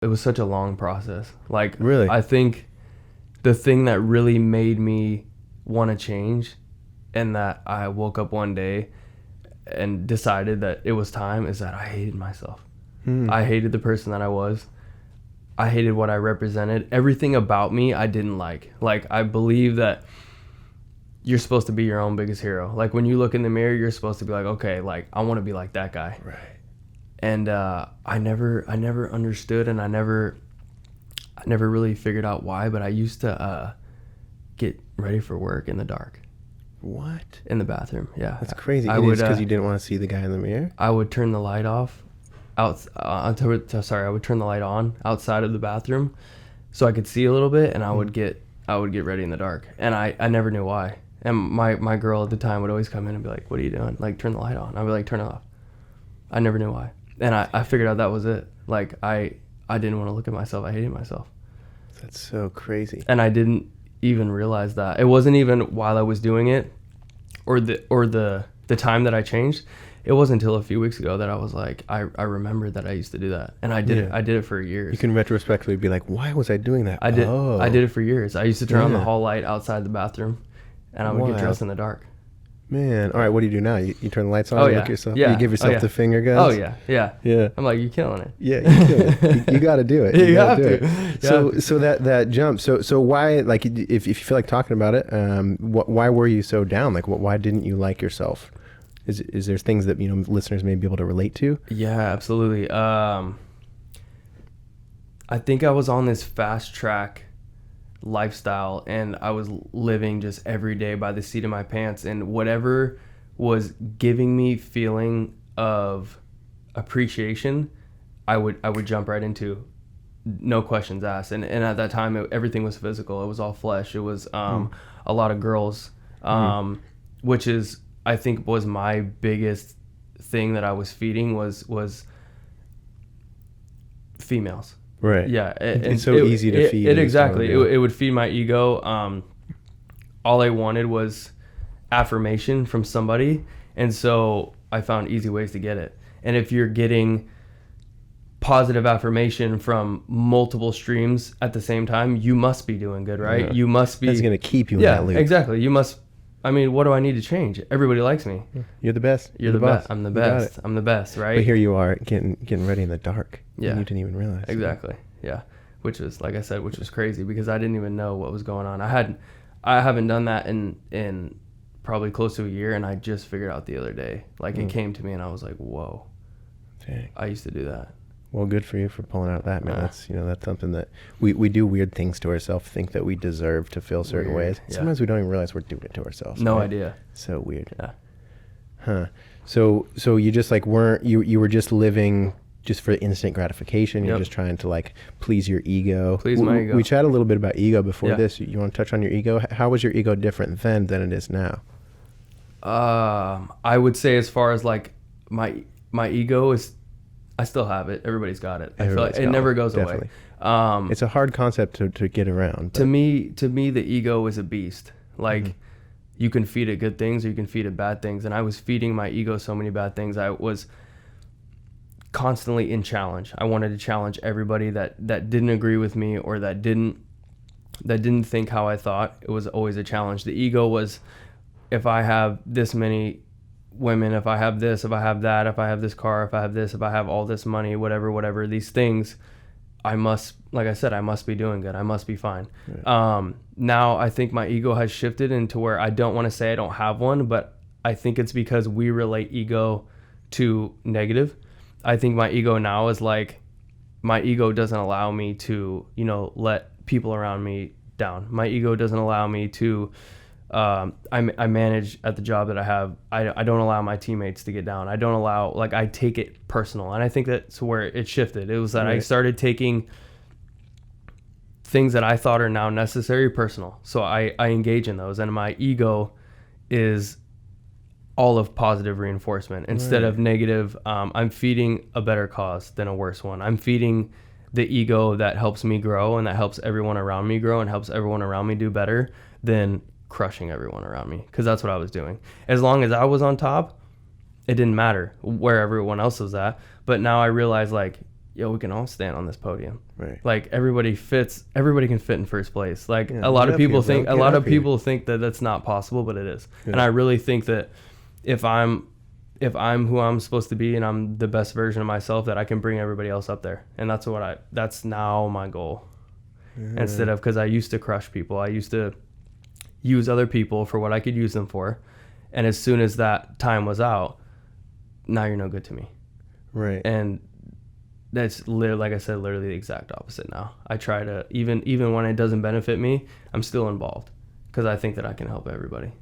it was such a long process. Like, Really? I think the thing that really made me want to change, and that I woke up one day and decided that it was time, is that I hated myself. I hated the person that I was. I hated what I represented. Everything about me I didn't like. Like, I believe that you're supposed to be your own biggest hero. Like, when you look in the mirror, you're supposed to be like, okay, like, I want to be like that guy. Right. And I never understood, and I never really figured out why, but I used to get ready for work in the dark. What? In the bathroom, yeah. That's crazy. I It would, is because you didn't want to see the guy in the mirror? I would turn the light off. I would turn the light on outside of the bathroom so I could see a little bit, and I would get ready in the dark. And I never knew why. And my girl at the time would always come in and be like, "What are you doing? Like, turn the light on." I'd be like, "Turn it off." I never knew why. And I figured out that was it. Like, I didn't want to look at myself. I hated myself. That's so crazy. And I didn't even realize that. It wasn't even while I was doing it or the time that I changed. It wasn't until a few weeks ago that I was like, I remembered that I used to do that. And I did it. I did it for years. You can retrospectively be like, why was I doing that? I did it for years. I used to turn on the hall light outside the bathroom, and I would get dressed in the dark. Man, all right, what do you do now? You turn the lights on, you look at yourself, you give yourself the finger guns? Yeah. I'm like, you're killing it. Yeah, you're killing it. You got to do it. You have to. So that jump, so why, like, if you feel like talking about it, why were you so down? Like, why didn't you like yourself? Is there things that, listeners may be able to relate to? Yeah, absolutely. I think I was on this fast track lifestyle, and I was living just every day by the seat of my pants, and whatever was giving me feeling of appreciation, I would jump right into, no questions asked. And at that time, everything was physical. It was all flesh. It was a lot of girls, which is, I think, was my biggest thing that I was feeding was females. Right. Yeah. It's so easy to feed. Exactly. It would feed my ego. All I wanted was affirmation from somebody. And so I found easy ways to get it. And if you're getting positive affirmation from multiple streams at the same time, you must be doing good, right? Yeah. You must be. That's going to keep you in that loop. Yeah, exactly. You must. I mean, what do I need to change? Everybody likes me. You're the best. You're the best. I'm the best. I'm the best, right? But here you are getting ready in the dark. Yeah. And you didn't even realize. Exactly. Yeah. Which was, like I said, which was crazy because I didn't even know what was going on. I haven't done that in probably close to a year, and I just figured out the other day. Like, it came to me, and I was like, whoa. Dang. I used to do that. Well, good for you for pulling out that, man. That's that's something that we do weird things to ourselves, think that we deserve to feel certain ways. Yeah. Sometimes we don't even realize we're doing it to ourselves. No idea. So weird. Yeah. Huh. So you just like weren't you were just living just for instant gratification. You're just trying to like please your ego. Please my ego. We chatted a little bit about ego before this. You want to touch on your ego? How was your ego different then than it is now? I would say, as far as like my ego is, I still have it. Everybody's got it. I feel like it never goes away. It's a hard concept to get around. To me, the ego is a beast. Like, you can feed it good things or you can feed it bad things. And I was feeding my ego so many bad things. I was constantly in challenge. I wanted to challenge everybody that didn't agree with me or that didn't think how I thought. It was always a challenge. The ego was, if I have this many women, if I have this, if I have that, if I have this car, if I have this, if I have all this money, whatever these things, I must, like I said, I must be doing good. I must be fine. Right. Now I think my ego has shifted into where I don't want to say I don't have one, but I think it's because we relate ego to negative. I think my ego now is like, my ego doesn't allow me to, let people around me down. My ego doesn't allow me to, I manage at the job that I have. I don't allow my teammates to get down. I don't allow, like, I take it personal. And I think that's where it shifted. It was that I started taking things that I thought are now necessary personal. So I engage in those. And my ego is all of positive reinforcement instead of negative. I'm feeding a better cause than a worse one. I'm feeding the ego that helps me grow and that helps everyone around me grow and helps everyone around me do better than crushing everyone around me, because that's what I was doing. As long as I was on top, it didn't matter where everyone else was at. But now I realize, like, yo, we can all stand on this podium. Right. Like everybody can fit in first place. Like Yeah, a lot get of up people here, bro. think, Get up here. think that that's not possible, but it is. Yeah. And I really think that if I'm who I'm supposed to be and I'm the best version of myself, that I can bring everybody else up there. And that's now my goal. Instead of, because I used to crush people. I used to use other people for what I could use them for. And as soon as that time was out, now you're no good to me. Right. And that's like I said, literally the exact opposite now. I try to, even when it doesn't benefit me, I'm still involved because I think that I can help everybody.